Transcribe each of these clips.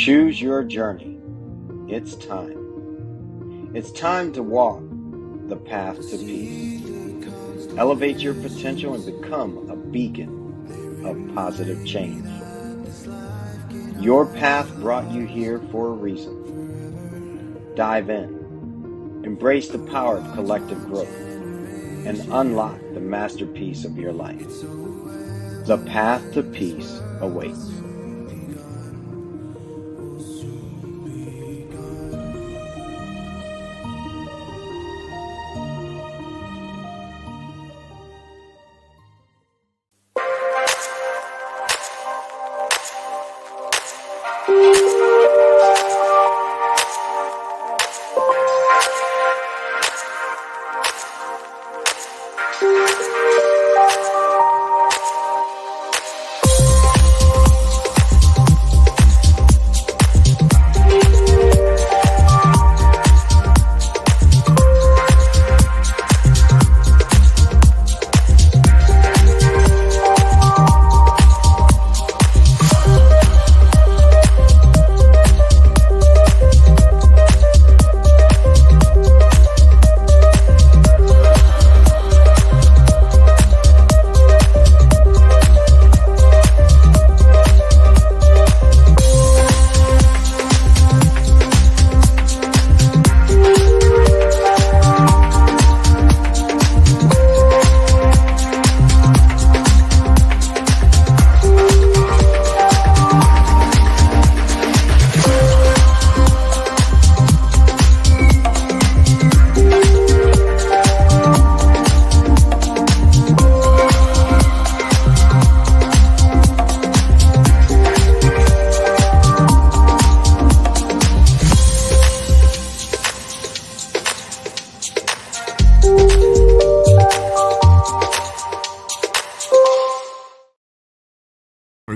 Choose your journey. It's time. It's time to walk the path to peace. Elevate your potential and become a beacon of positive change. Your path brought you here for a reason. Dive in. Embrace the power of collective growth and unlock the masterpiece of your life. The path to peace awaits.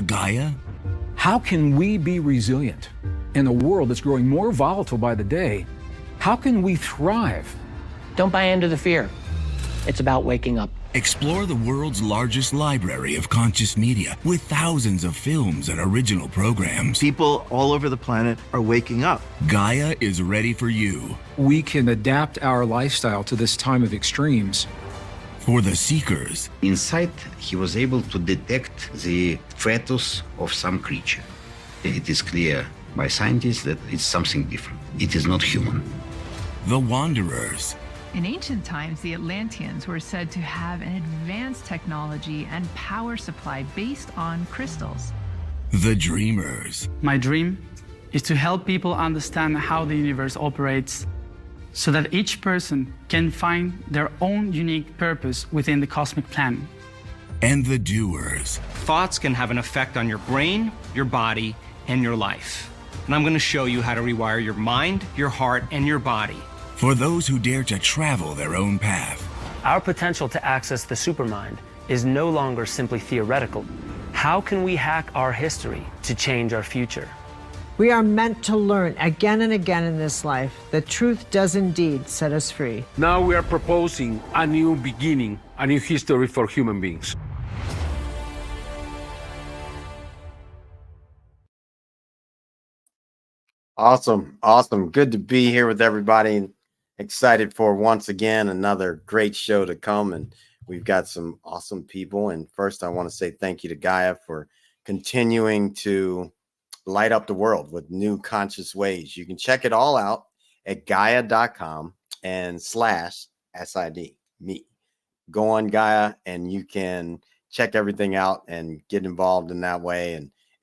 Gaia? How can we be resilient in a world that's growing more volatile by the day? How can we thrive? Don't buy into the fear. It's about waking up. Explore the world's largest library of conscious media with thousands of films and original programs. People all over the planet are waking up. Gaia is ready for you. We can adapt our lifestyle to this time of extremes. For the seekers. Inside, he was able to detect the fetus of some creature. It is clear by scientists that it's something different. It is not human. The wanderers. In ancient times, the Atlanteans were said to have an advanced technology and power supply based on crystals. The dreamers. My dream is to help people understand how the universe operates, so that each person can find their own unique purpose within the cosmic plan. And the doers. Thoughts can have an effect on your brain, your body, and your life. And I'm going to show you how to rewire your mind, your heart, and your body. For those who dare to travel their own path. Our potential to access the supermind is no longer simply theoretical. How can we hack our history to change our future? We are meant to learn again and again in this life that truth does indeed set us free. Now we are proposing a new beginning, a new history for human beings. Awesome. Awesome. Good to be here with everybody. Excited for once again another great show to come. And we've got some awesome people. And first, I want to say thank you to Gaia for continuing to light up the world with new conscious ways. You can check it all out at Gaia.com and /SID, me. Go on Gaia and you can check everything out and get involved in that way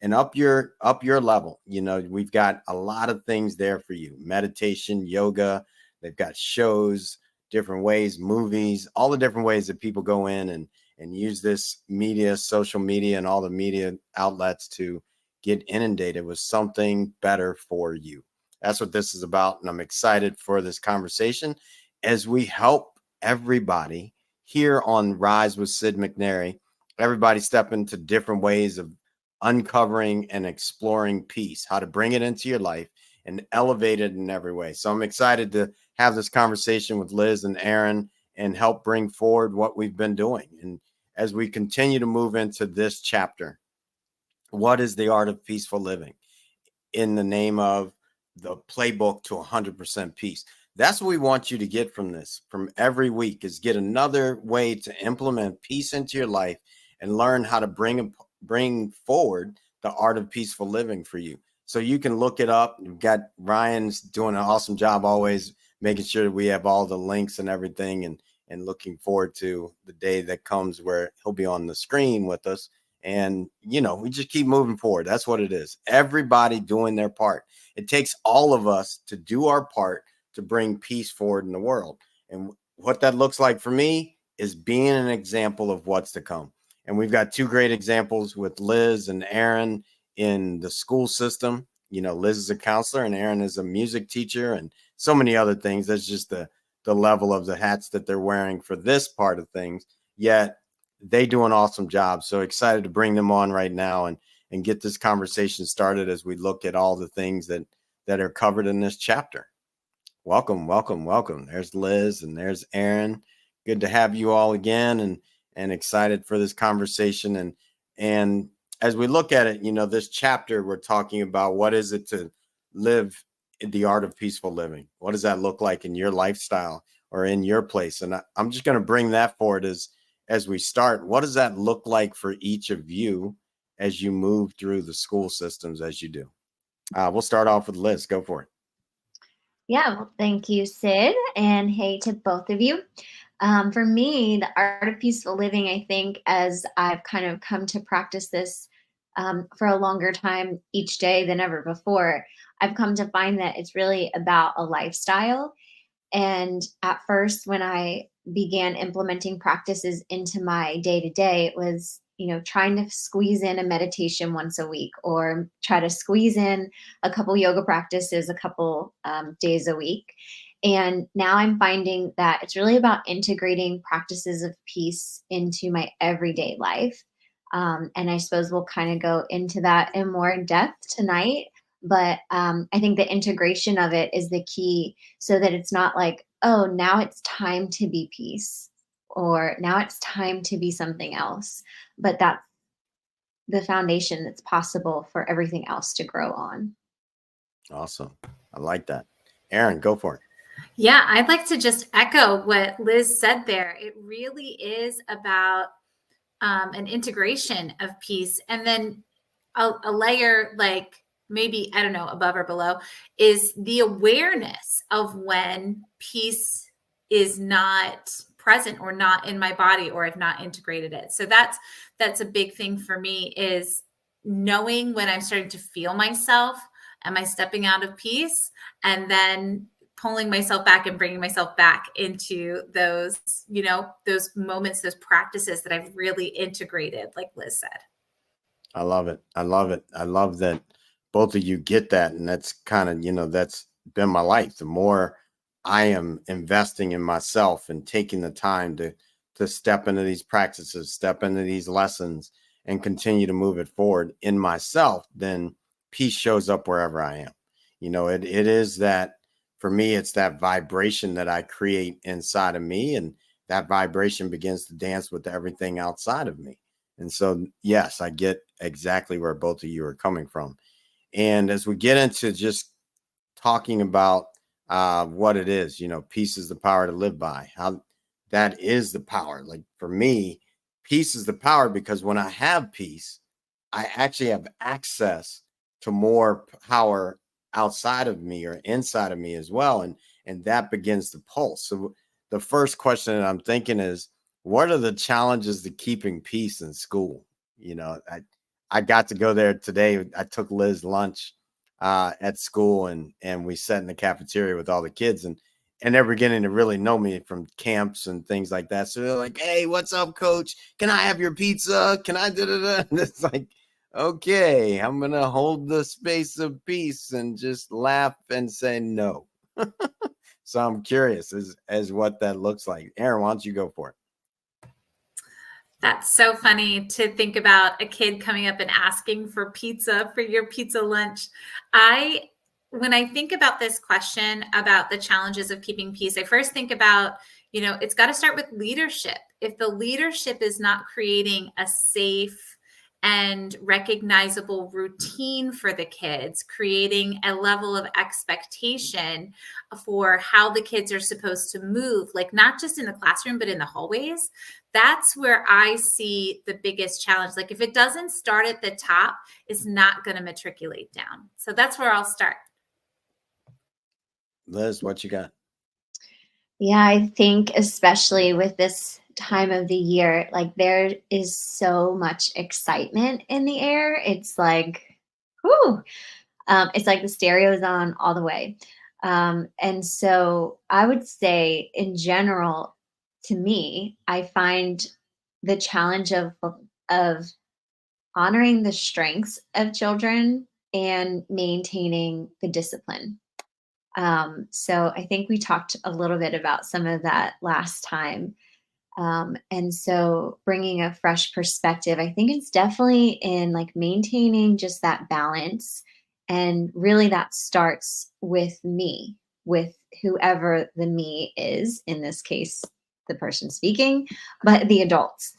and up your level. You know, we've got a lot of things there for you. Meditation, yoga, they've got shows, different ways, movies, all the different ways that people go in and use this media, social media, and all the media outlets to get inundated with something better for you. That's what this is about. And I'm excited for this conversation as we help everybody here on Rise with Sid McNairy. Everybody step into different ways of uncovering and exploring peace, how to bring it into your life and elevate it in every way. So I'm excited to have this conversation with Liz and Erin and help bring forward what we've been doing. And as we continue to move into this chapter, what is the art of peaceful living? in the name of the playbook to 100% peace. That's what we want you to get from this, from every week, is get another way to implement peace into your life and learn how to bring forward the art of peaceful living for you. So you can look it up. We've got Ryan's doing an awesome job always making sure that we have all the links and everything, and looking forward to the day that comes where he'll be on the screen with us. And, you know, we just keep moving forward. That's what it is. Everybody doing their part. It takes all of us to do our part to bring peace forward in the world. And what that looks like for me is being an example of what's to come. And we've got two great examples with Liz and Erin in the school system. You know, Liz is a counselor and Erin is a music teacher and so many other things. That's just the level of the hats that they're wearing for this part of things. Yet they do an awesome job. So excited to bring them on right now and get this conversation started as we look at all the things that are covered in this chapter. Welcome, welcome, welcome. There's Liz and there's Erin. Good to have you all again, and excited for this conversation. And as we look at it, you know, this chapter, we're talking about what is it to live the art of peaceful living. What does that look like in your lifestyle or in your place? And I'm just going to bring that forward as we start. What does that look like for each of you as you move through the school systems as you do? We'll start off with Liz. Go for it. Yeah, well, thank you, Sid, and hey to both of you. For me, the art of peaceful living, I think, as I've kind of come to practice this for a longer time each day than ever before, I've come to find that it's really about a lifestyle. And at first, when I began implementing practices into my day to day, it was, you know, trying to squeeze in a meditation once a week or try to squeeze in a couple yoga practices a couple days a week. And now I'm finding that it's really about integrating practices of peace into my everyday life. And I suppose we'll kind of go into that in more depth tonight. But I think the integration of it is the key so that it's not like, oh, now it's time to be peace or now it's time to be something else. But that's the foundation that's possible for everything else to grow on. Awesome. I like that. Erin, go for it. Yeah, I'd like to just echo what Liz said there. It really is about an integration of peace. And then a layer like maybe, I don't know, above or below is the awareness of when peace is not present or not in my body or I've not integrated it. So that's a big thing for me is knowing when I'm starting to feel myself. Am I stepping out of peace? And then pulling myself back and bringing myself back into those, you know, those moments, those practices that I've really integrated, like Liz said. I love it. I love it. I love that both of you get that. And that's kind of, you know, that's been my life. The more I am investing in myself and taking the time to step into these practices, step into these lessons and continue to move it forward in myself, then peace shows up wherever I am. You know, it is that for me, it's that vibration that I create inside of me. And that vibration begins to dance with everything outside of me. And so, yes, I get exactly where both of you are coming from. And as we get into just talking about what it is, you know, peace is the power to live by, how that is the power. Like for me, peace is the power because when I have peace, I actually have access to more power outside of me or inside of me as well. And that begins to pulse. So the first question that I'm thinking is, what are the challenges to keeping peace in school? You know, I got to go there today. I took Liz lunch at school and we sat in the cafeteria with all the kids and they're beginning to really know me from camps and things like that. So they're like, hey, what's up, coach? Can I have your pizza? Can I da-da-da? And it's like, okay, I'm going to hold the space of peace and just laugh and say no. So I'm curious as what that looks like. Erin, why don't you go for it? That's so funny to think about a kid coming up and asking for pizza for your pizza lunch. When I think about this question about the challenges of keeping peace, I first think about, you know, it's got to start with leadership. If the leadership is not creating a safe and recognizable routine for the kids, creating a level of expectation for how the kids are supposed to move, like not just in the classroom, but in the hallways. That's where I see the biggest challenge. Like if it doesn't start at the top, it's not going to matriculate down. So that's where I'll start. Liz, what you got? Yeah, I think especially with this time of the year, like there is so much excitement in the air. It's like, whoo, it's like the stereo's on all the way. And so I would say in general, to me, I find the challenge of honoring the strengths of children and maintaining the discipline. So I think we talked a little bit about some of that last time. And so bringing a fresh perspective, I think it's definitely in like maintaining just that balance. And really that starts with me, with whoever the me is, in this case, the person speaking, but the adults.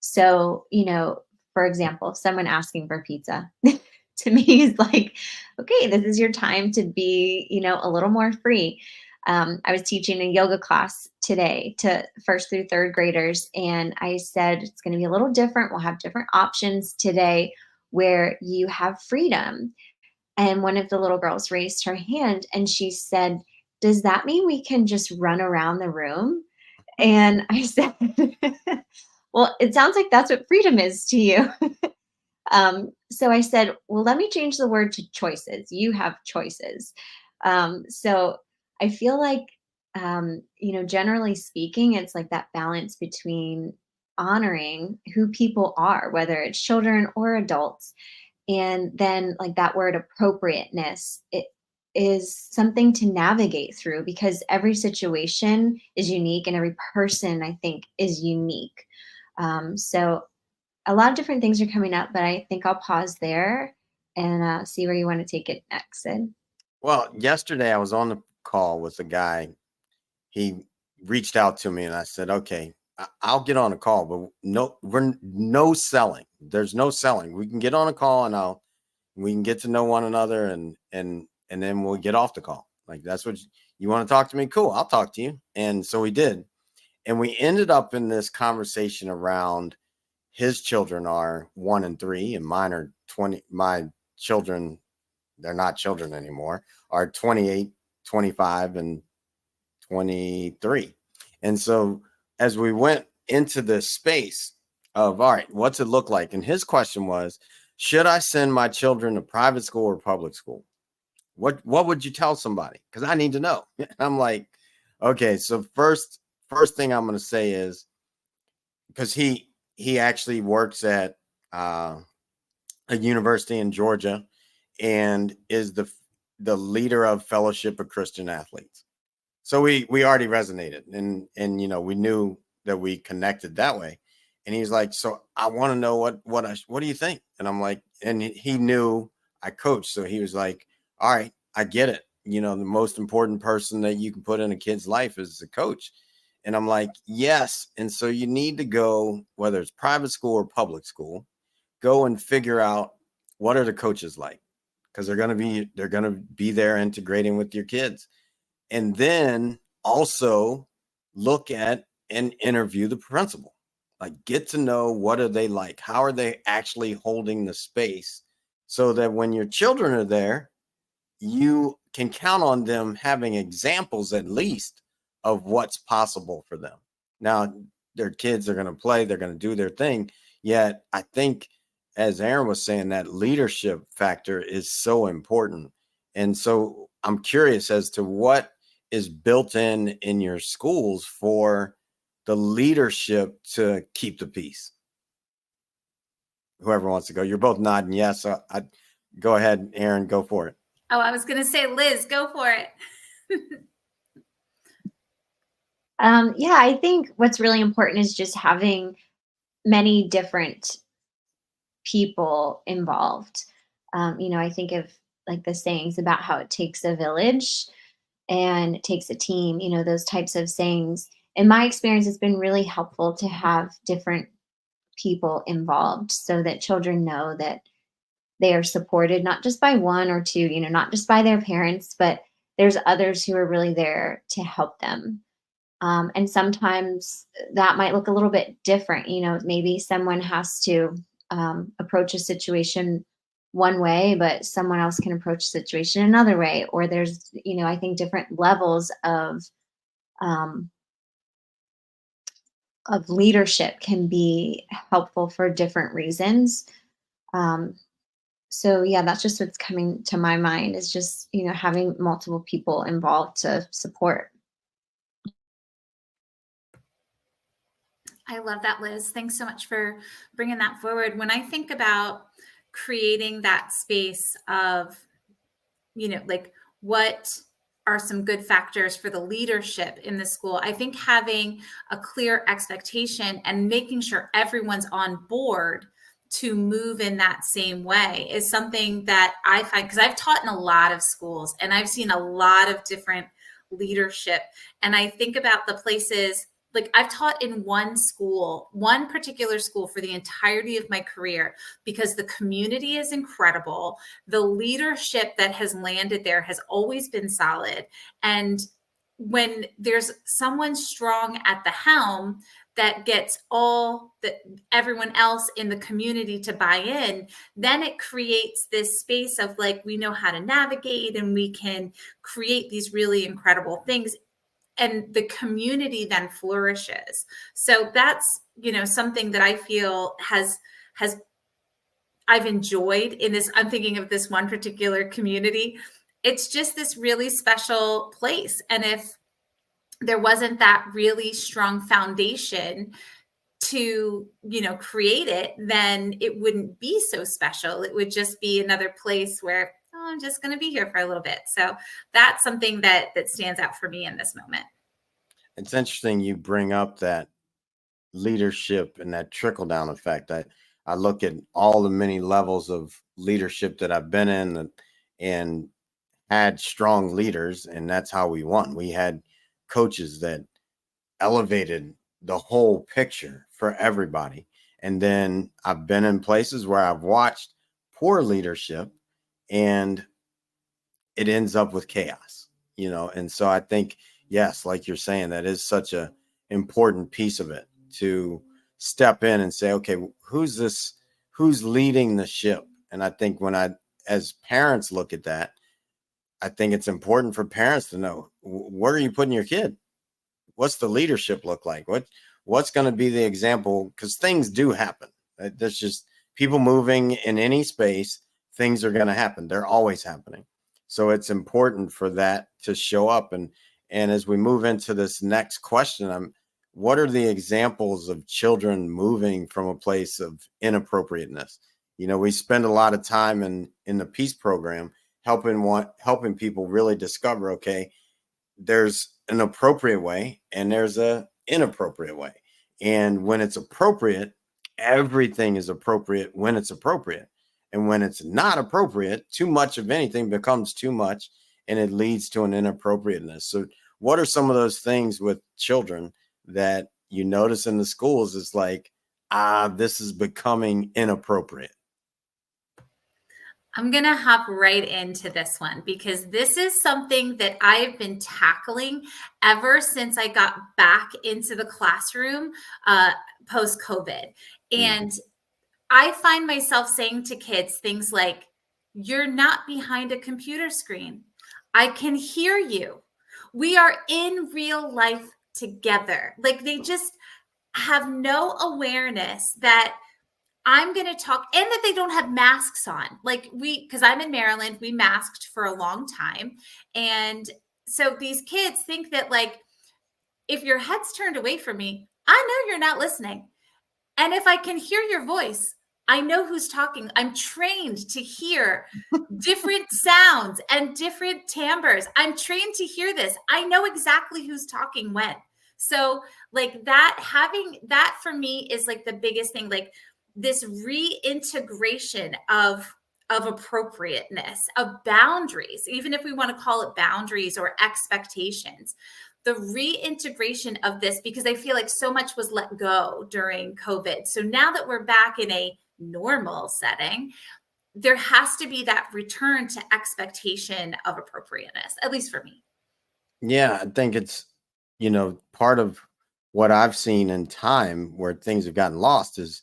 So, for example, someone asking for pizza to me is like, okay, this is your time to be, a little more free. I was teaching a yoga class today to first through third graders, and I said it's going to be a little different. We'll have different options today where you have freedom. And one of the little girls raised her hand and she said, "Does that mean we can just run around the room?" And I said, "Well, it sounds like that's what freedom is to you." So I said, "Well, let me change the word to choices. You have choices." So I feel like, generally speaking, it's like that balance between honoring who people are, whether it's children or adults. And then, like that word appropriateness, it is something to navigate through because every situation is unique and every person, I think, is unique. So a lot of different things are coming up, but I think I'll pause there and see where you want to take it next, Sid. Well, yesterday I was on the call with a guy. He reached out to me and I said, okay, I'll get on a call, but no selling. There's no selling. We can get on a call and we can get to know one another and then we'll get off the call. Like, that's what you want to talk to me? Cool. I'll talk to you. And so we did. And we ended up in this conversation around his children are 1 and 3 and mine are 20. My children, they're not children anymore, are 28, 25 and 23. And so as we went into this space of, all right, what's it look like? And his question was, should I send my children to private school or public school? What would you tell somebody? Because I need to know. I'm like, okay, so first thing I'm going to say is, because he actually works at a university in Georgia and is the leader of Fellowship of Christian Athletes. So we already resonated and we knew that we connected that way. And he's like, so I want to know what do you think? And I'm like, and he knew I coached. So he was like, all right, I get it. The most important person that you can put in a kid's life is the coach. And I'm like, yes. And so you need to go, whether it's private school or public school, go and figure out what are the coaches like, because they're going to be there integrating with your kids. And then also look at and interview the principal, like get to know what are they like? How are they actually holding the space so that when your children are there, you can count on them having examples at least of what's possible for them. Now, their kids are going to play, they're going to do their thing. Yet I think, as Erin was saying, that leadership factor is so important. And so I'm curious as to what is built in your schools for the leadership to keep the peace. Whoever wants to go, you're both nodding yes. So I go ahead, Erin, go for it. Oh, I was going to say, Liz, go for it. Yeah, I think what's really important is just having many different people involved. I think of like the sayings about how it takes a village and it takes a team, those types of sayings. In my experience, it's been really helpful to have different people involved so that children know that they are supported, not just by one or two, not just by their parents, but there's others who are really there to help them. And sometimes that might look a little bit different. Maybe someone has to approach a situation one way, but someone else can approach a situation another way. Or there's, I think different levels um, of leadership can be helpful for different reasons. Um, so yeah, that's just what's coming to my mind is just, having multiple people involved to support. I love that, Liz. Thanks so much for bringing that forward. When I think about creating that space of, like what are some good factors for the leadership in the school, I think having a clear expectation and making sure everyone's on board to move in that same way is something that I find, because I've taught in a lot of schools and I've seen a lot of different leadership. And I think about the places, like I've taught in one particular school for the entirety of my career because the community is incredible. The leadership that has landed there has always been solid. And when there's someone strong at the helm that gets everyone else in the community to buy in, then it creates this space of like, we know how to navigate and we can create these really incredible things. And the community then flourishes. So that's, something that I feel has I've enjoyed in this. I'm thinking of this one particular community. It's just this really special place. And if there wasn't that really strong foundation to, create it, then it wouldn't be so special. It would just be another place where, oh, I'm just going to be here for a little bit. So that's something that stands out for me in this moment. It's interesting you bring up that leadership and that trickle down effect. I look at all the many levels of leadership that I've been in and had strong leaders, and that's how we won. We had coaches that elevated the whole picture for everybody. And then I've been in places where I've watched poor leadership and it ends up with chaos, And so I think, yes, like you're saying, that is such a important piece of it to step in and say, okay, who's leading the ship? And I think as parents look at that, I think it's important for parents to know, where are you putting your kid? What's the leadership look like? What's going to be the example? Because things do happen. There's just people moving in any space. Things are going to happen. They're always happening. So it's important for that to show up. And as we move into this next question, what are the examples of children moving from a place of inappropriateness? We spend a lot of time in the peace program helping people really discover, okay, there's an appropriate way and there's a inappropriate way. And when it's appropriate, everything is appropriate when it's appropriate. And when it's not appropriate, too much of anything becomes too much and it leads to an inappropriateness. So what are some of those things with children that you notice in the schools is like, this is becoming inappropriate? I'm going to hop right into this one because this is something that I've been tackling ever since I got back into the classroom post-COVID. And I find myself saying to kids things like, you're not behind a computer screen. I can hear you. We are in real life together. Like they just have no awareness that I'm going to talk and that they don't have masks on. Like because I'm in Maryland, we masked for a long time. And so these kids think that like, if your head's turned away from me, I know you're not listening. And if I can hear your voice, I know who's talking. I'm trained to hear different sounds and different timbres. I'm trained to hear this. I know exactly who's talking when. So like that, having that for me is like the biggest thing, like this reintegration of appropriateness, of boundaries, even if we want to call it boundaries or expectations. the reintegration of this, because I feel like so much was let go during COVID. So now that we're back in a normal setting, there has to be that return to expectation of appropriateness, at least for me. Yeah, I think it's, part of what I've seen in time where things have gotten lost is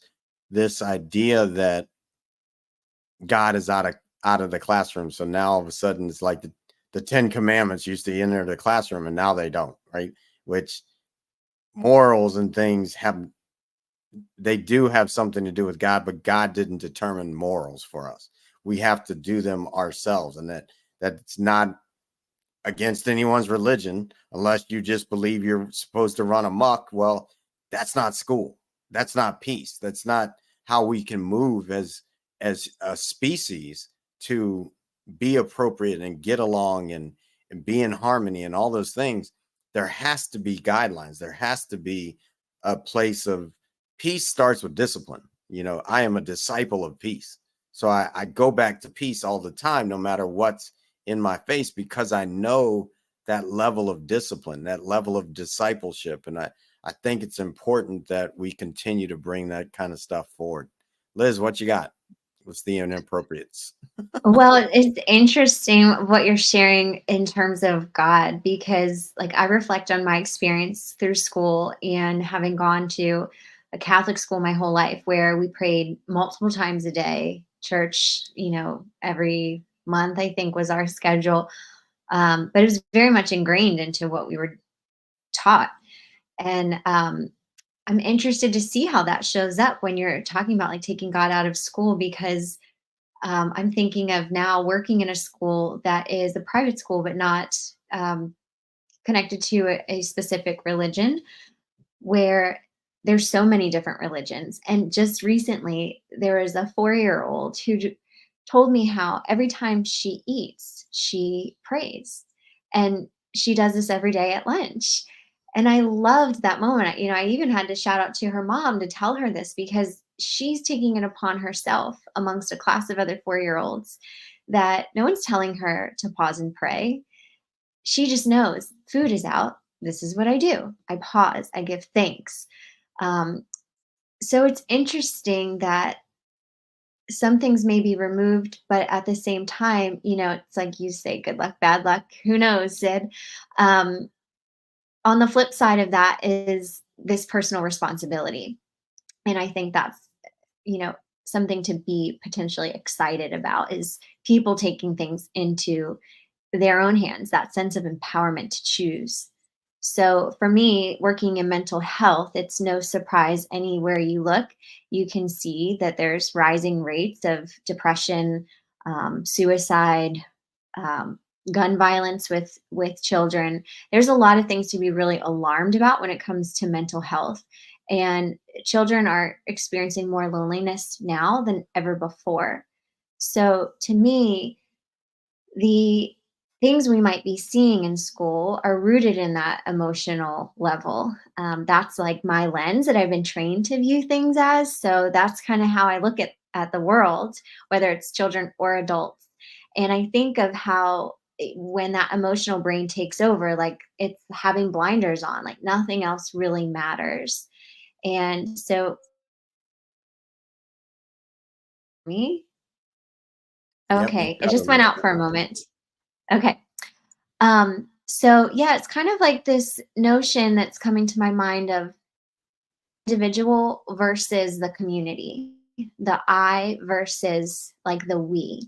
this idea that God is out of the classroom. So now all of a sudden it's like the 10 commandments used to enter the classroom and now they don't, right? Which morals and things they do have something to do with God, but God didn't determine morals for us. We have to do them ourselves, and that's not against anyone's religion unless you just believe you're supposed to run amok. Well, that's not school. That's not peace. That's not how we can move as a species to be appropriate and get along and be in harmony and all those things. There has to be guidelines. There has to be a place of peace. Starts with discipline. I am a disciple of peace. So I go back to peace all the time, no matter what's in my face, because I know that level of discipline, that level of discipleship. And I think it's important that we continue to bring that kind of stuff forward. Liz, what you got? What's the inappropriates? Well, it's interesting what you're sharing in terms of God, because like I reflect on my experience through school and having gone to a Catholic school my whole life where we prayed multiple times a day, church, every month, I think was our schedule. But it was very much ingrained into what we were taught. And I'm interested to see how that shows up when you're talking about like taking God out of school, because I'm thinking of now working in a school that is a private school, but not connected to a specific religion, where there's so many different religions. And just recently, there was a 4-year-old who told me how every time she eats, she prays. And she does this every day at lunch. And I loved that moment. I even had to shout out to her mom to tell her this, because she's taking it upon herself amongst a class of other 4-year-olds that no one's telling her to pause and pray. She just knows food is out. This is what I do. I pause. I give thanks. So it's interesting that some things may be removed, but at the same time, it's like you say, good luck, bad luck. Who knows, Sid? On the flip side of that is this personal responsibility. And I think that's, something to be potentially excited about, is people taking things into their own hands, that sense of empowerment to choose. So for me, working in mental health, it's no surprise anywhere you look, you can see that there's rising rates of depression, suicide, gun violence with children. There's a lot of things to be really alarmed about when it comes to mental health. And children are experiencing more loneliness now than ever before. So to me, the things we might be seeing in school are rooted in that emotional level. That's like my lens that I've been trained to view things as. So that's kind of how I look at the world, whether it's children or adults. And I think of how when that emotional brain takes over, like it's having blinders on, like nothing else really matters. And so me, Yep, you okay, it got just it, went Liz. out for a moment. Okay. So yeah, it's kind of like this notion that's coming to my mind of individual versus the community, the I versus like the we.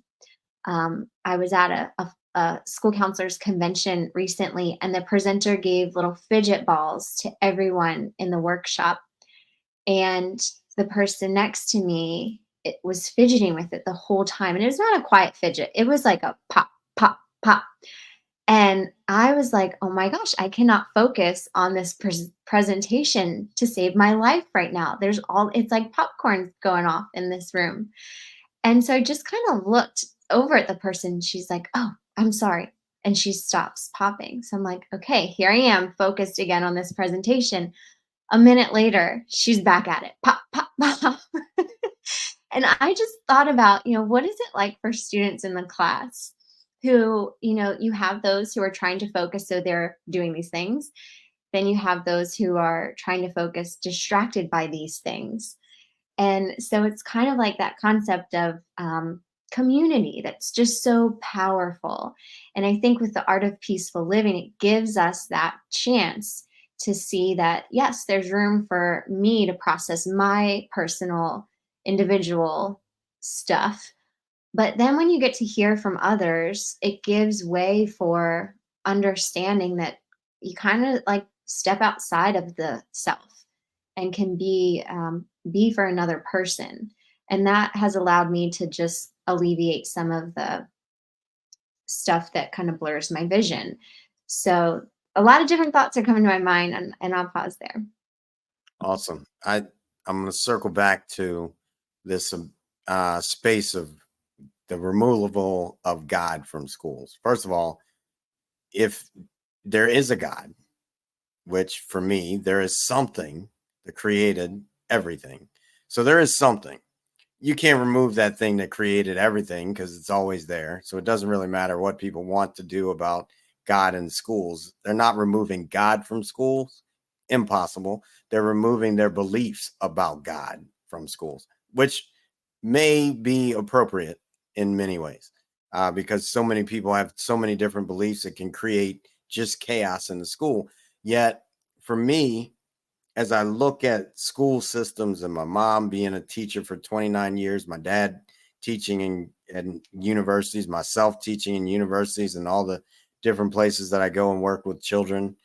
I was at a school counselors convention recently, and the presenter gave little fidget balls to everyone in the workshop. And the person next to me, it was fidgeting with it the whole time. And it was not a quiet fidget. It was like a pop, pop, pop. And I was like, oh my gosh, I cannot focus on this presentation to save my life right now. It's like popcorn going off in this room. And so I just kind of looked over at the person. She's like, oh, I'm sorry. And she stops popping. So I'm like, okay, here I am focused again on this presentation. A minute later, she's back at it. Pop, pop, pop. And I just thought about, what is it like for students in the class? who, you have those who are trying to focus, so they're doing these things. Then you have those who are trying to focus distracted by these things. And so it's kind of like that concept of community that's just so powerful. And I think with the art of peaceful living, it gives us that chance to see that, yes, there's room for me to process my personal, individual stuff. But then when you get to hear from others, it gives way for understanding that you kind of like step outside of the self and can be for another person. And that has allowed me to just alleviate some of the stuff that kind of blurs my vision. So a lot of different thoughts are coming to my mind, and I'll pause there. Awesome. I'm going to circle back to this space of the removal of God from schools. First of all, if there is a God, which for me, there is something that created everything. So there is something. You can't remove that thing that created everything because it's always there. So it doesn't really matter what people want to do about God in schools. They're not removing God from schools. Impossible. They're removing their beliefs about God from schools, which may be appropriate in many ways, because so many people have so many different beliefs that can create just chaos in the school. Yet for me, as I look at school systems, and my mom being a teacher for 29 years, my dad teaching in universities, myself teaching in universities, and all the different places that I go and work with children,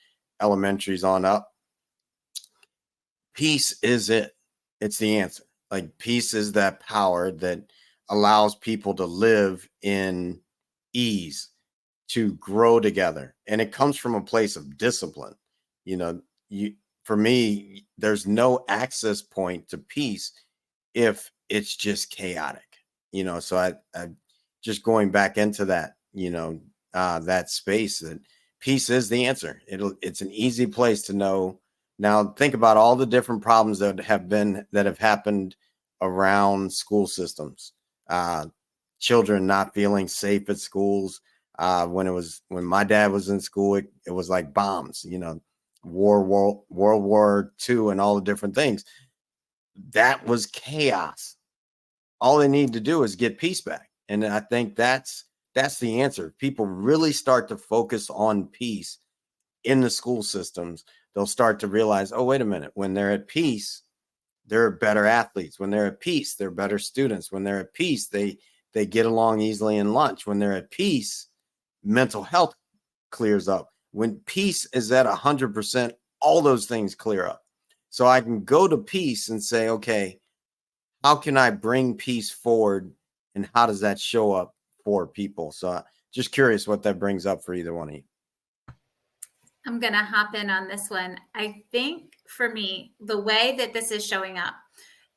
elementaries on up, peace is it. It's the answer. Like, peace is that power that allows people to live in ease, to grow together. And it comes from a place of discipline. For me, there's no access point to peace if it's just chaotic, so I just going back into that, that space, that peace is the answer. It's an easy place to know. Now think about all the different problems that have happened around school systems, children not feeling safe at schools. When my dad was in school, it was like bombs, World War II and all the different things. That was chaos. All they need to do is get peace back. And I think that's the answer. People really start to focus on peace in the school systems. They'll start to realize, oh, wait a minute, when they're at peace, they're better athletes. When they're at peace, they're better students. When they're at peace, they get along easily in lunch. When they're at peace, mental health clears up. When peace is at 100%, all those things clear up. So I can go to peace and say, okay, how can I bring peace forward, and how does that show up for people? So just curious what that brings up for either one of you. I'm going to hop in on this one. I think for me, the way that this is showing up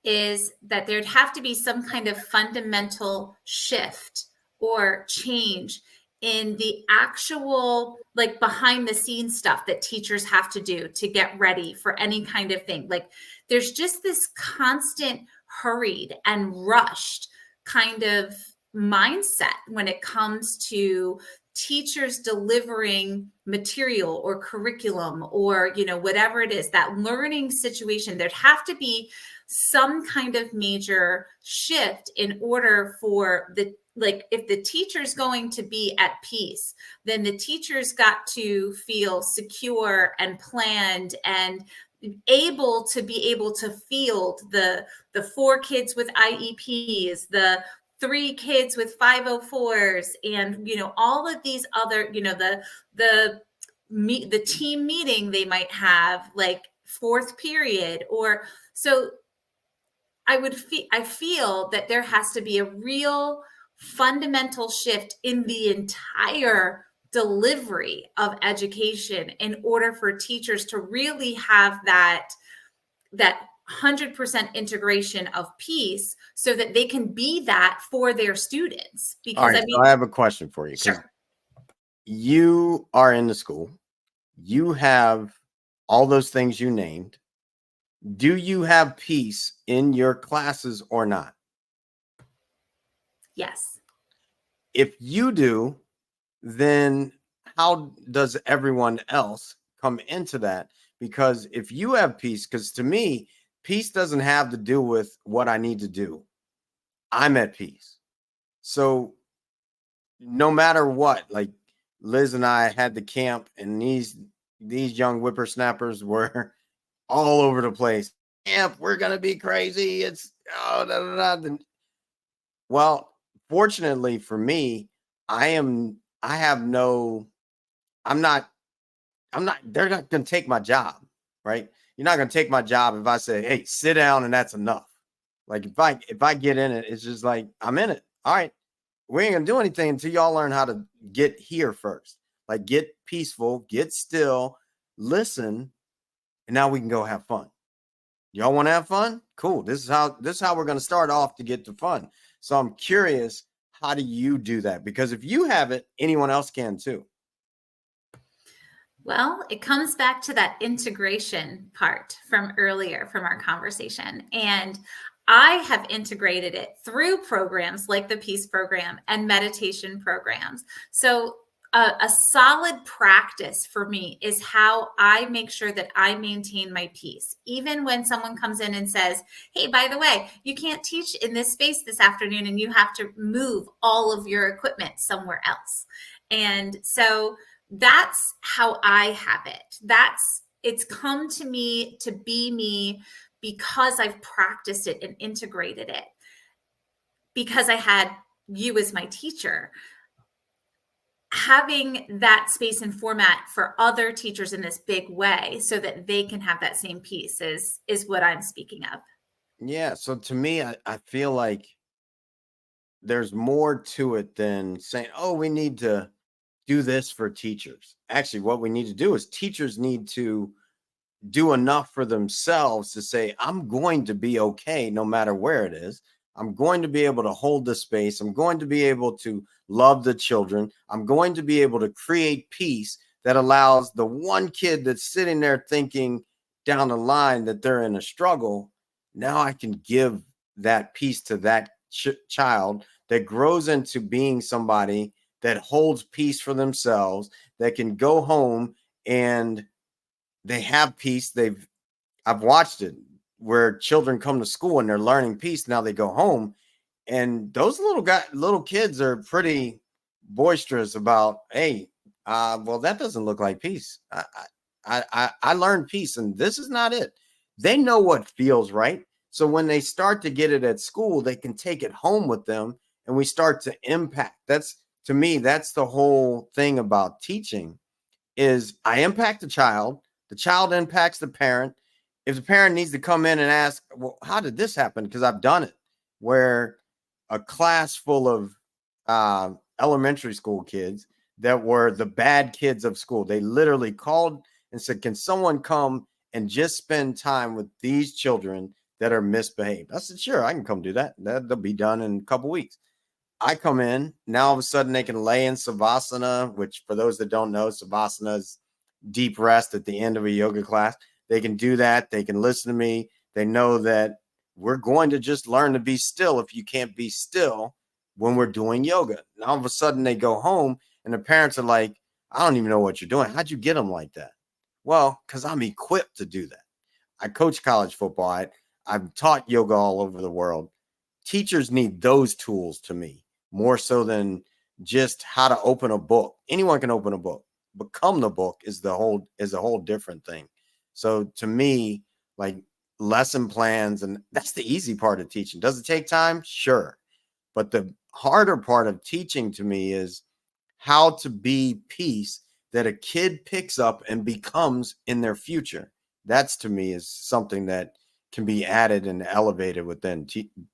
is that there'd have to be some kind of fundamental shift or change in the actual, like, behind the scenes stuff that teachers have to do to get ready for any kind of thing. Like, there's just this constant hurried and rushed kind of mindset when it comes to teachers delivering material or curriculum or, whatever it is, that learning situation. There'd have to be some kind of major shift in order for if the teacher's going to be at peace, then the teacher's got to feel secure and planned and able to field the 4 kids with IEPs, the 3 kids with 504s, and all of these other, the team meeting they might have, like, 4th period, or so. I feel that there has to be a real fundamental shift in the entire delivery of education in order for teachers to really have that 100% integration of peace, so that they can be that for their students. Because all right, so I have a question for you. Sure. You are in the school, you have all those things you named. Do you have peace in your classes or not? Yes. If you do, then how does everyone else come into that? Because if you have peace, because to me, peace doesn't have to do with what I need to do. I'm at peace. So no matter what, like Liz and I had the camp, and these young whippersnappers were all over the place. Camp, we're gonna be crazy. It's oh da, da, da. Well, fortunately for me, I have no, I'm not, they're not gonna take my job, right? You're not gonna take my job if I say, hey, sit down and that's enough. Like if I get in it, it's just like I'm in it. All right. We ain't gonna do anything until y'all learn how to get here first. Like get peaceful, get still, listen, and now we can go have fun. Y'all want to have fun? Cool. This is how we're gonna start off to get to fun. So I'm curious, how do you do that? Because if you have it, anyone else can too. Well, it comes back to that integration part from earlier from our conversation. And I have integrated it through programs like the Peace Program and meditation programs. So, a solid practice for me is how I make sure that I maintain my peace. Even when someone comes in and says, hey, by the way, you can't teach in this space this afternoon and you have to move all of your equipment somewhere else. And so, that's how I have it. It's come to me to be me because I've practiced it and integrated it. Because I had you as my teacher. Having that space and format for other teachers in this big way so that they can have that same piece is what I'm speaking of. Yeah. So to me, I feel like there's more to it than saying, oh, we need to do this for teachers. Actually, what we need to do is teachers need to do enough for themselves to say, I'm going to be okay no matter where it is. I'm going to be able to hold the space. I'm going to be able to love the children. I'm going to be able to create peace that allows the one kid that's sitting there thinking down the line that they're in a struggle. Now I can give that peace to that child that grows into being somebody that holds peace for themselves, that can go home and they have peace. I've watched it where children come to school and they're learning peace. Now they go home, and those little kids are pretty boisterous about, hey, well, that doesn't look like peace. I learned peace, and this is not it. They know what feels right. So when they start to get it at school, they can take it home with them, and we start to impact. To me, that's the whole thing about teaching is I impact the child impacts the parent. If the parent needs to come in and ask, well, how did this happen? Because I've done it where a class full of elementary school kids that were the bad kids of school, they literally called and said, can someone come and just spend time with these children that are misbehaved? I said, sure, I can come do that. That'll be done in a couple weeks. I come in, now all of a sudden they can lay in Savasana, which for those that don't know, Savasana is deep rest at the end of a yoga class. They can do that. They can listen to me. They know that we're going to just learn to be still if you can't be still when we're doing yoga. And all of a sudden they go home and the parents are like, I don't even know what you're doing. How'd you get them like that? Well, because I'm equipped to do that. I coach college football. I've taught yoga all over the world. Teachers need those tools to me more so than just how to open a book. Anyone can open a book. Become the book is a whole different thing. So to me, like lesson plans, and that's the easy part of teaching. Does it take time? Sure. But the harder part of teaching to me is how to be peace that a kid picks up and becomes in their future. That's to me is something that can be added and elevated within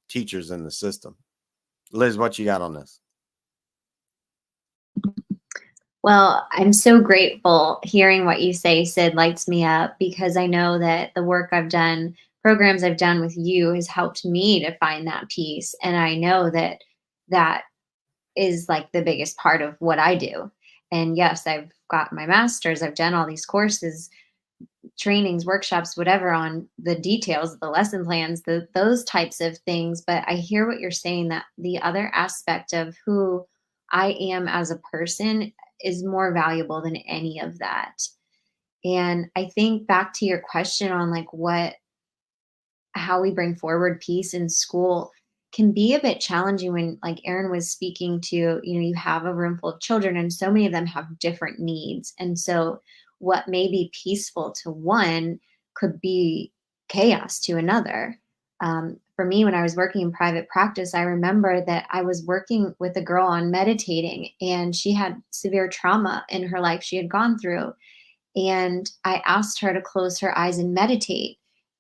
teachers in the system. Liz, what you got on this? Well, I'm so grateful. Hearing what you say, Sid, lights me up because I know that the work I've done, programs I've done with you has helped me to find that peace. And I know that that is like the biggest part of what I do. And yes, I've got my master's, I've done all these courses, trainings, workshops, whatever on the details, the lesson plans, those types of things. But I hear what you're saying, that the other aspect of who I am as a person is more valuable than any of that. And I think back to your question on like how we bring forward peace in school can be a bit challenging when, like Erin was speaking to, you have a room full of children and so many of them have different needs. And so what may be peaceful to one could be chaos to another. For me, when I was working in private practice, I remember that I was working with a girl on meditating, and she had severe trauma in her life she had gone through. And I asked her to close her eyes and meditate.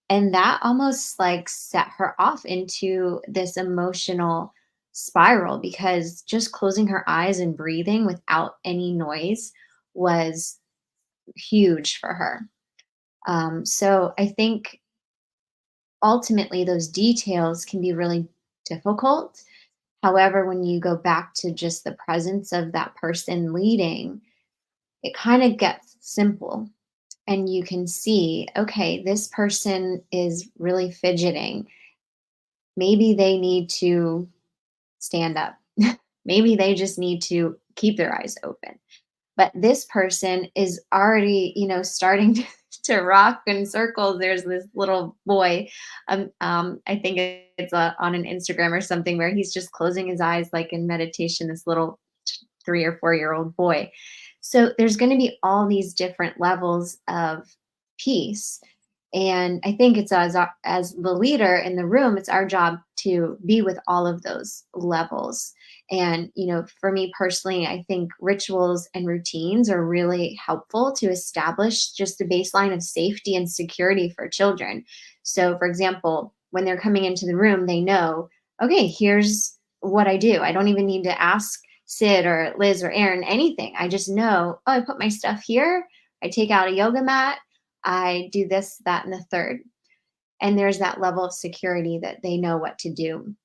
And that almost like set her off into this emotional spiral, because just closing her eyes and breathing without any noise was huge for her. So I think ultimately those details can be really difficult. However, when you go back to just the presence of that person leading, it kind of gets simple, and you can see, okay, this person is really fidgeting. Maybe they need to stand up. Maybe they just need to keep their eyes open. But this person is already, starting to rock in circles. There's this little boy. I think it's on an Instagram or something where he's just closing his eyes like in meditation, this little 3 or 4 year old boy. So there's going to be all these different levels of peace. And I think it's as the leader in the room, it's our job to be with all of those levels. And, for me personally, I think rituals and routines are really helpful to establish just the baseline of safety and security for children. So, for example, when they're coming into the room, they know, okay, here's what I do. I don't even need to ask Sid or Liz or Erin anything. I just know, I put my stuff here. I take out a yoga mat. I do this, that, and the third. And there's that level of security that they know what to do.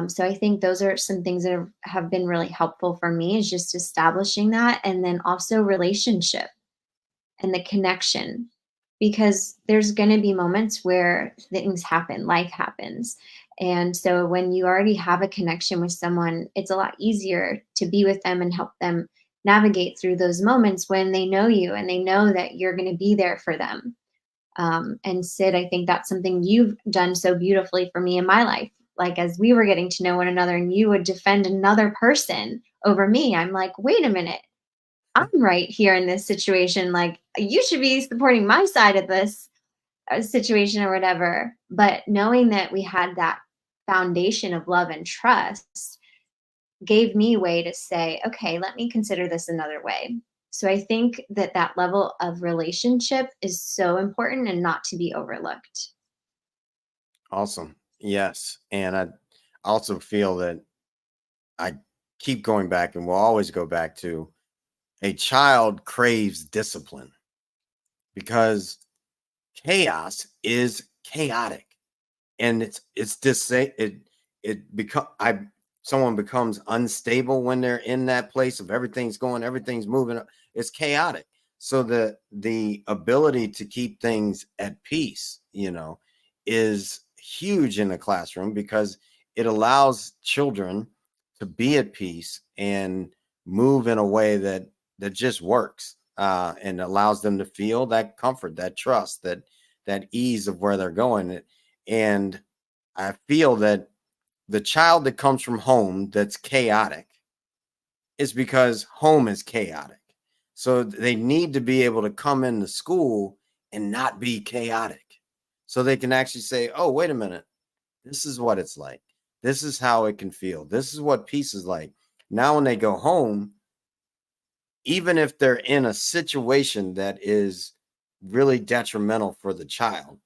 So I think those are some things that have been really helpful for me, is just establishing that. And then also relationship and the connection, because there's going to be moments where things happen, life happens. And so when you already have a connection with someone, it's a lot easier to be with them and help them navigate through those moments when they know you and they know that you're going to be there for them. And Sid, I think that's something you've done so beautifully for me in my life. Like, as we were getting to know one another and you would defend another person over me, I'm like, wait a minute, I'm right here in this situation. Like, you should be supporting my side of this situation or whatever. But knowing that we had that foundation of love and trust gave me a way to say, okay, let me consider this another way. So I think that that level of relationship is so important and not to be overlooked. Awesome. Yes. And I also feel that I keep going back and will always go back to, a child craves discipline because chaos is chaotic. And it's just someone becomes unstable when they're in that place of everything's moving. It's chaotic. So the ability to keep things at peace, is huge in the classroom, because it allows children to be at peace and move in a way that just works, and allows them to feel that comfort, that trust, that ease of where they're going. And I feel that the child that comes from home that's chaotic is because home is chaotic. So they need to be able to come into school and not be chaotic. So they can actually say, oh, wait a minute, this is what it's like. This is how it can feel. This is what peace is like. Now, when they go home, even if they're in a situation that is really detrimental for the child,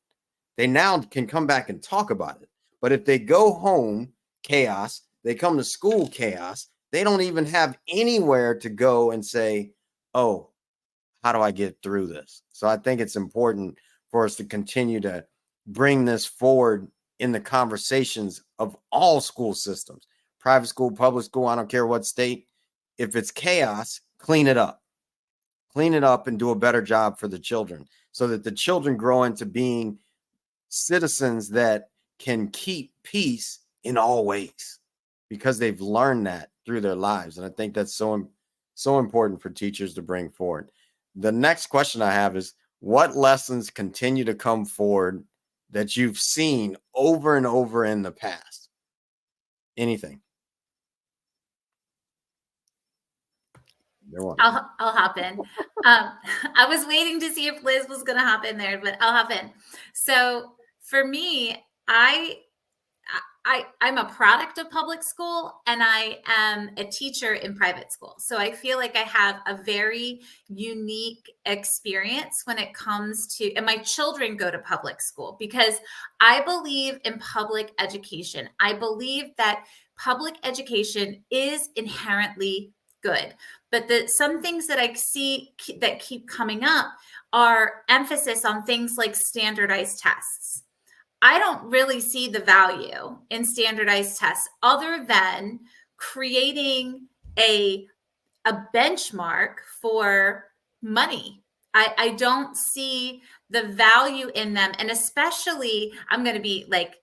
they now can come back and talk about it. But if they go home chaos, they come to school chaos, they don't even have anywhere to go and say, oh, how do I get through this? So I think it's important for us to continue to bring this forward in the conversations of all school systems, private school, public school, I don't care what state. If it's chaos, clean it up and do a better job for the children, so that the children grow into being citizens that can keep peace in all ways, because they've learned that through their lives. And I think that's so So important for teachers to bring forward. The next question I have is, what lessons continue to come forward that you've seen over and over in the past? Anything? I'll hop in. I was waiting to see if Liz was going to hop in there, but I'll hop in. So for me, I'm a product of public school, and I am a teacher in private school. So I feel like I have a very unique experience when it comes to, and my children go to public school because I believe in public education. I believe that public education is inherently good. But some things that I see that keep coming up are emphasis on things like standardized tests. I don't really see the value in standardized tests other than creating a benchmark for money. I don't see the value in them. And especially, I'm going to be like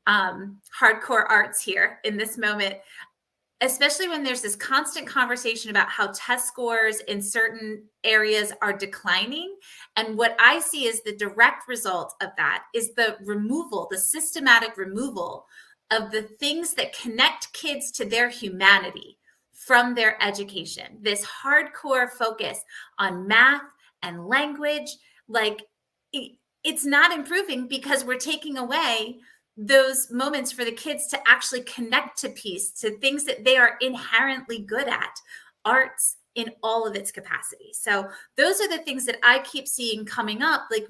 hardcore arts here in this moment, especially when there's this constant conversation about how test scores in certain areas are declining. And what I see is the direct result of that is the removal, the systematic removal of the things that connect kids to their humanity from their education. This hardcore focus on math and language, like it's not improving because we're taking away those moments for the kids to actually connect to peace, to things that they are inherently good at, arts in all of its capacity. So those are the things that I keep seeing coming up. Like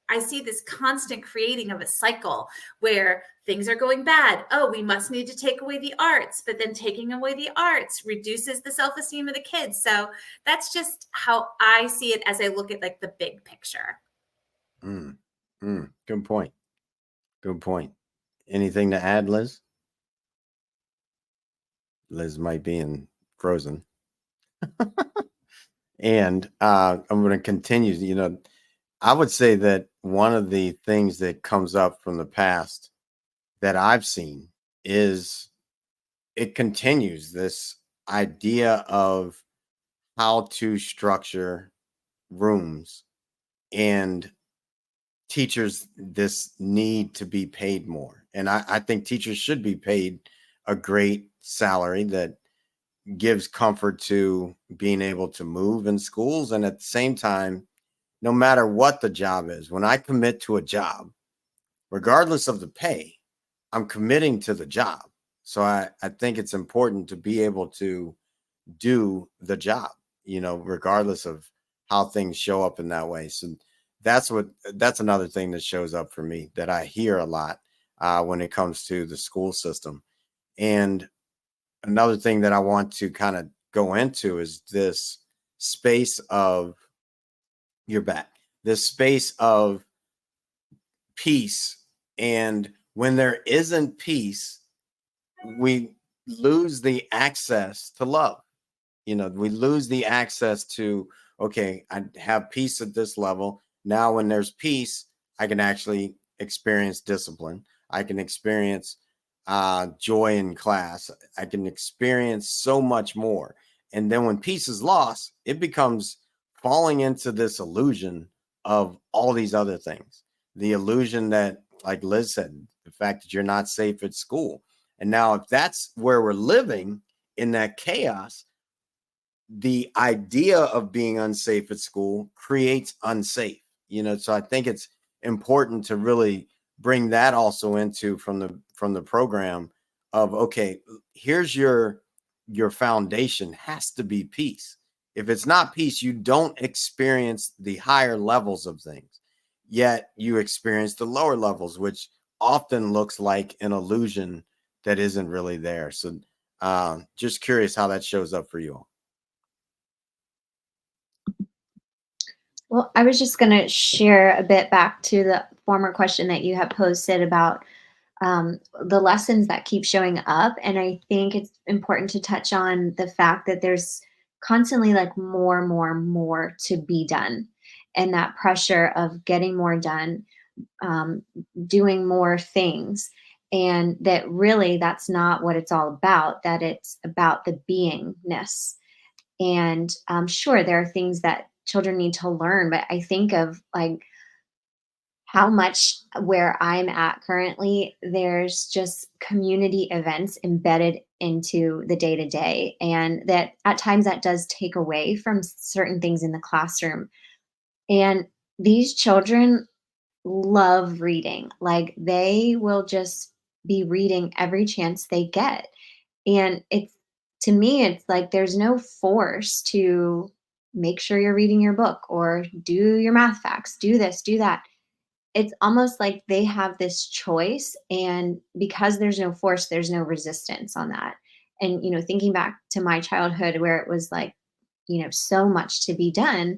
I see this constant creating of a cycle where things are going bad. Oh, we must need to take away the arts, but then taking away the arts reduces the self-esteem of the kids. So that's just how I see it as I look at like the big picture. Good point. Good point. Anything to add, Liz? Liz might be in frozen. And I'm going to continue. You know, I would say that one of the things that comes up from the past that I've seen is it continues this idea of how to structure rooms, and teachers this need to be paid more. And I think teachers should be paid a great salary that gives comfort to being able to move in schools. And at the same time, no matter what the job is, when I commit to a job, regardless of the pay, I'm committing to the job. So I think it's important to be able to do the job, you know, regardless of how things show up in that way. So that's another thing that shows up for me that I hear a lot when it comes to the school system. And another thing that I want to kind of go into is this space of this space of peace. And when there isn't peace, we lose the access to love. You know, we lose the access to, okay, I have peace at this level. Now, when there's peace, I can actually experience discipline. I can experience joy in class. I can experience so much more. And then when peace is lost, it becomes falling into this illusion of all these other things. The illusion that, like Liz said, the fact that you're not safe at school. And now, if that's where we're living in that chaos, the idea of being unsafe at school creates unsafe, you know. So I think it's important to really bring that also into from the program of, okay, here's your foundation has to be peace. If it's not peace, you don't experience the higher levels of things, yet you experience the lower levels, which often looks like an illusion that isn't really there. So just curious how that shows up for you all. Well, I was just going to share a bit back to the former question that you have posted about the lessons that keep showing up. And I think it's important to touch on the fact that there's constantly like more to be done. And that pressure of getting more done, doing more things. And that really, that's not what it's all about, that it's about the beingness. And sure, there are things that children need to learn, but I think of like how much where I'm at currently, there's just community events embedded into the day to day. And that at times that does take away from certain things in the classroom. And these children love reading. Like they will just be reading every chance they get. And it's to me, it's like there's no force to make sure you're reading your book or do your math facts, do this, do that. It's almost like they have this choice. And because there's no force, there's no resistance on that. And, thinking back to my childhood where it was like, so much to be done,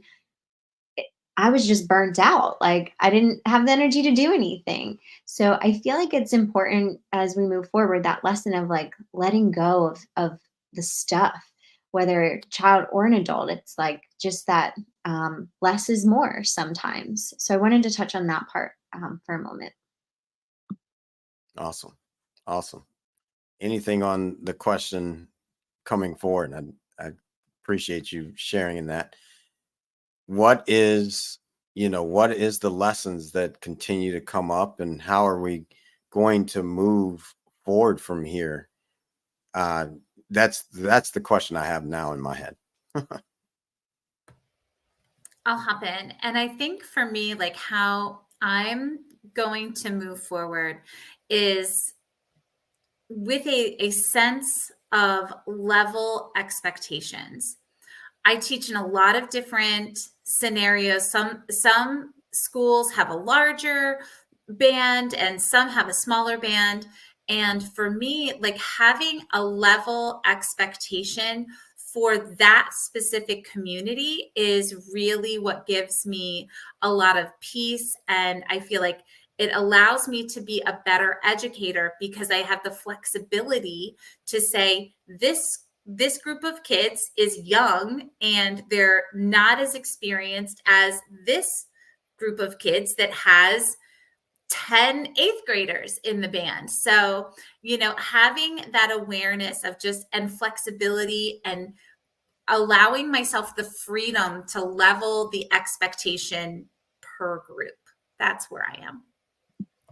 I was just burnt out. Like I didn't have the energy to do anything. So I feel like it's important as we move forward, that lesson of like letting go of the stuff, whether child or an adult. It's like just that less is more sometimes. So I wanted to touch on that part for a moment. Awesome. Awesome. Anything on the question coming forward? I appreciate you sharing in that. What is the lessons that continue to come up, and how are we going to move forward from here? That's the question I have now in my head. I'll hop in. And I think for me, like how I'm going to move forward is with a sense of level expectations. I teach in a lot of different scenarios. Some schools have a larger band and some have a smaller band. And for me, like having a level expectation for that specific community is really what gives me a lot of peace. And I feel like it allows me to be a better educator because I have the flexibility to say this group of kids is young and they're not as experienced as this group of kids that has 10 eighth graders in the band. So, having that awareness of just and flexibility and allowing myself the freedom to level the expectation per group. That's where I am.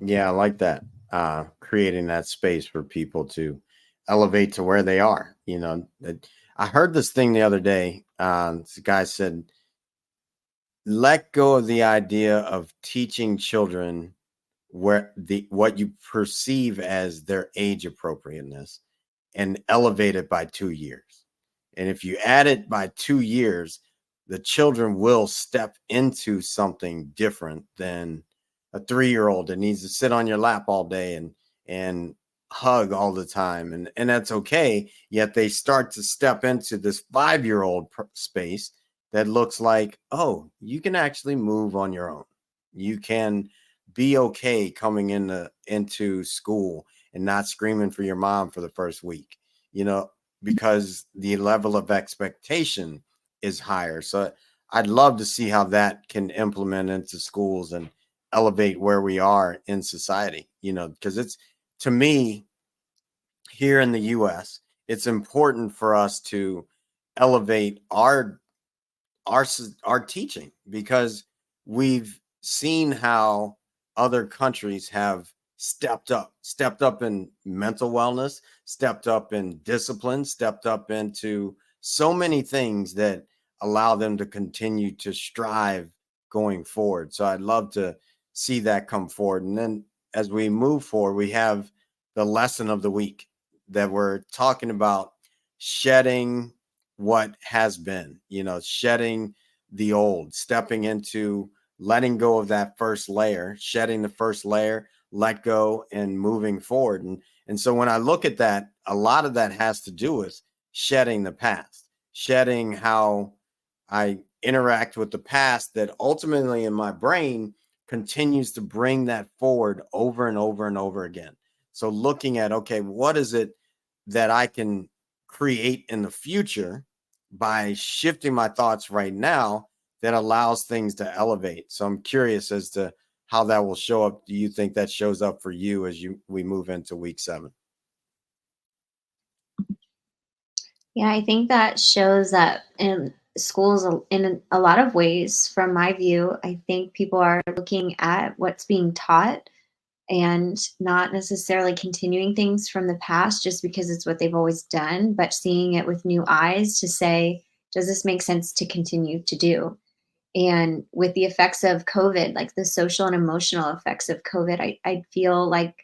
Yeah, I like that. Creating that space for people to elevate to where they are. I heard this thing the other day. This guy said, let go of the idea of teaching children what you perceive as their age appropriateness and elevate it by 2 years. And if you add it by 2 years, the children will step into something different than a 3-year-old that needs to sit on your lap all day and hug all the time. And that's okay. Yet they start to step into this 5-year-old space that looks like, oh, you can actually move on your own. You can be okay coming into school and not screaming for your mom for the first week, because the level of expectation is higher. So I'd love to see how that can implement into schools and elevate where we are in society, because it's, to me, here in the US, it's important for us to elevate our teaching, because we've seen how other countries have stepped up in mental wellness, stepped up in discipline, stepped up into so many things that allow them to continue to strive going forward. So I'd love to see that come forward. And then as we move forward, we have the lesson of the week that we're talking about, shedding what has been, shedding the old, stepping into letting go of that first layer, shedding the first layer, let go, and moving forward. And so when I look at that, a lot of that has to do with shedding the past, shedding how I interact with the past that ultimately in my brain continues to bring that forward over and over and over again. So looking at, okay, what is it that I can create in the future by shifting my thoughts right now that allows things to elevate? So I'm curious as to how that will show up. Do you think that shows up for you as we move into week 7? Yeah, I think that shows that in schools, in a lot of ways, from my view, I think people are looking at what's being taught and not necessarily continuing things from the past just because it's what they've always done, but seeing it with new eyes to say, does this make sense to continue to do? And with the effects of COVID, like the social and emotional effects of COVID, I feel like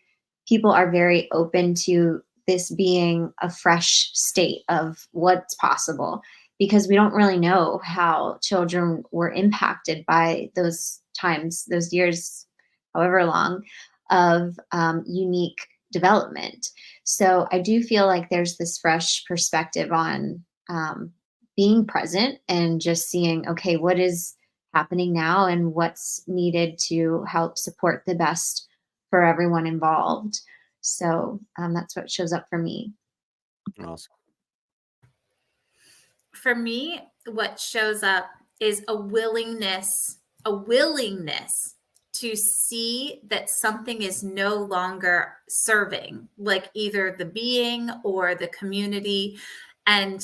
people are very open to this being a fresh state of what's possible because we don't really know how children were impacted by those times, those years, however long, of unique development. So I do feel like there's this fresh perspective on being present and just seeing, okay, what is happening now and what's needed to help support the best for everyone involved. So that's what shows up for me. Awesome. For me, what shows up is a willingness to see that something is no longer serving, like either the being or the community. And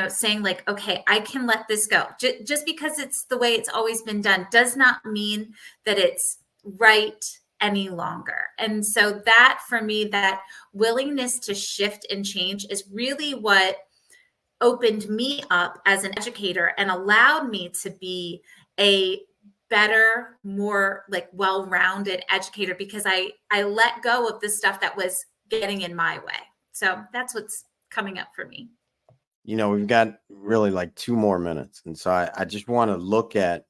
saying like, okay, I can let this go. Just because it's the way it's always been done does not mean that it's right any longer. And so that, for me, that willingness to shift and change is really what opened me up as an educator and allowed me to be a better, more like well-rounded educator, because I let go of the stuff that was getting in my way. So that's what's coming up for me. We've got really like 2 more minutes. And so I just want to look at,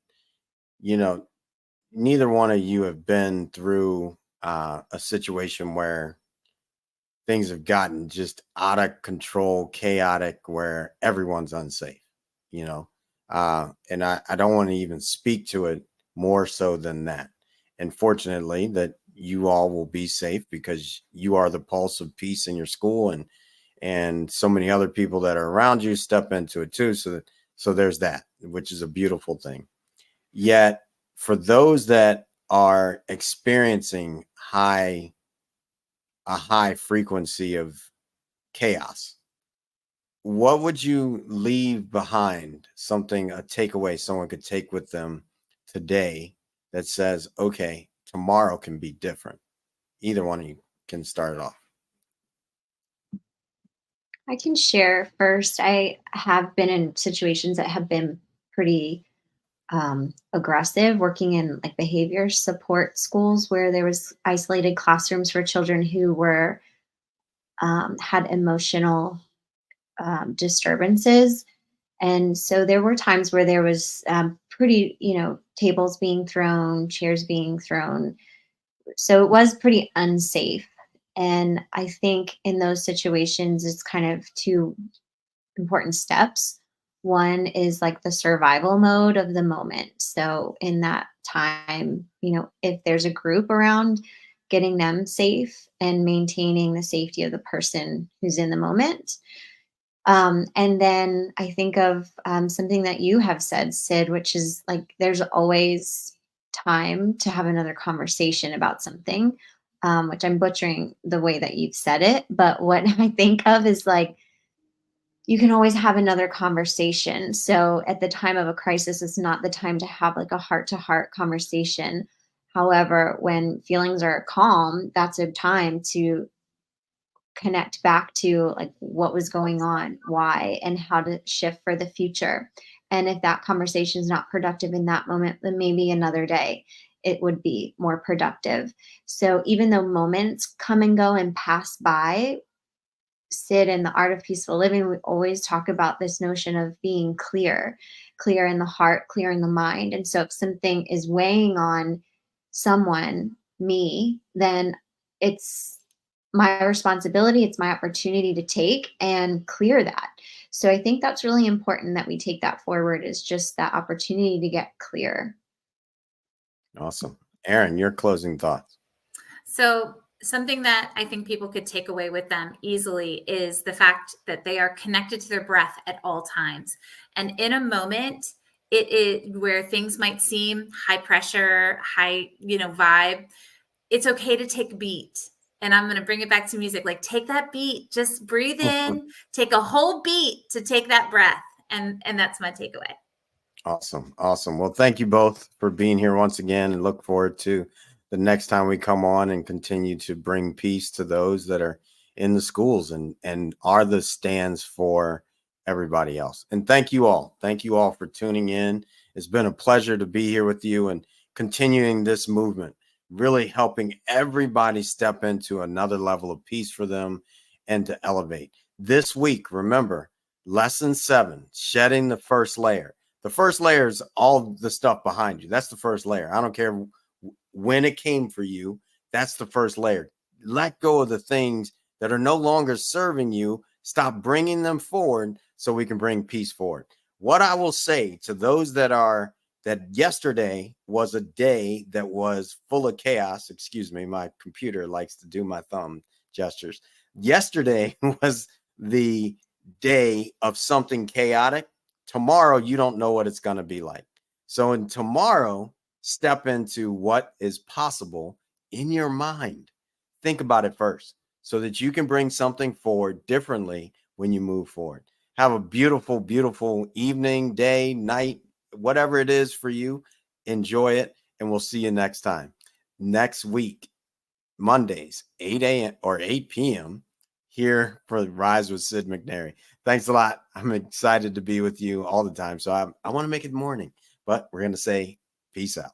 neither one of you have been through a situation where things have gotten just out of control, chaotic, where everyone's unsafe, and I don't want to even speak to it more so than that. And fortunately that you all will be safe because you are the pulse of peace in your school, and so many other people that are around you step into it too. So there's that, which is a beautiful thing. Yet for those that are experiencing a high frequency of chaos, what would you leave behind? Something, a takeaway someone could take with them today that says, okay, tomorrow can be different. Either one of you can start it off. I can share first. I have been in situations that have been pretty aggressive, working in like behavior support schools where there was isolated classrooms for children who were had emotional disturbances. And so there were times where there was pretty, tables being thrown, chairs being thrown. So it was pretty unsafe. And I think in those situations, it's kind of two important steps. One is like the survival mode of the moment. So in that time, if there's a group around, getting them safe and maintaining the safety of the person who's in the moment. And then I think of something that you have said, Sid, which is like there's always time to have another conversation about something, which I'm butchering the way that you've said it. But what I think of is like, you can always have another conversation. So at the time of a crisis, it's not the time to have like a heart to heart conversation. However, when feelings are calm, that's a time to connect back to like what was going on, why, and how to shift for the future. And if that conversation is not productive in that moment, then maybe another day it would be more productive. So even though moments come and go and pass by, Sid in the Art of Peaceful Living, we always talk about this notion of being clear in the heart, clear in the mind. And so if something is weighing on someone, me, then it's my responsibility, it's my opportunity to take and clear that. So I think that's really important that we take that forward, is just that opportunity to get clear. Awesome. Erin, your closing thoughts. So something that I think people could take away with them easily is the fact that they are connected to their breath at all times. And in a moment, it is where things might seem high pressure, high, vibe. It's okay to take a beat. And I'm going to bring it back to music. Like, take that beat, just breathe in, take a whole beat to take that breath. And that's my takeaway. Awesome. Awesome. Well, thank you both for being here once again, and look forward to the next time we come on and continue to bring peace to those that are in the schools and are the stands for everybody else. And thank you all. Thank you all for tuning in. It's been a pleasure to be here with you and continuing this movement, really helping everybody step into another level of peace for them and to elevate. This week, remember, lesson 7, shedding the first layer. The first layer is all the stuff behind you. That's the first layer. I don't care when it came for you. That's the first layer. Let go of the things that are no longer serving you. Stop bringing them forward so we can bring peace forward. What I will say to those that yesterday was a day that was full of chaos. Excuse me, my computer likes to do my thumb gestures. Yesterday was the day of something chaotic. Tomorrow, you don't know what it's going to be like. So in tomorrow, step into what is possible in your mind. Think about it first so that you can bring something forward differently when you move forward. Have a beautiful, beautiful evening, day, night, whatever it is for you. Enjoy it, and we'll see you next time. Next week, Mondays, 8 a.m. or 8 p.m. here for Rise with Sid McNairy. Thanks a lot. I'm excited to be with you all the time. So I want to make it morning, but we're going to say peace out.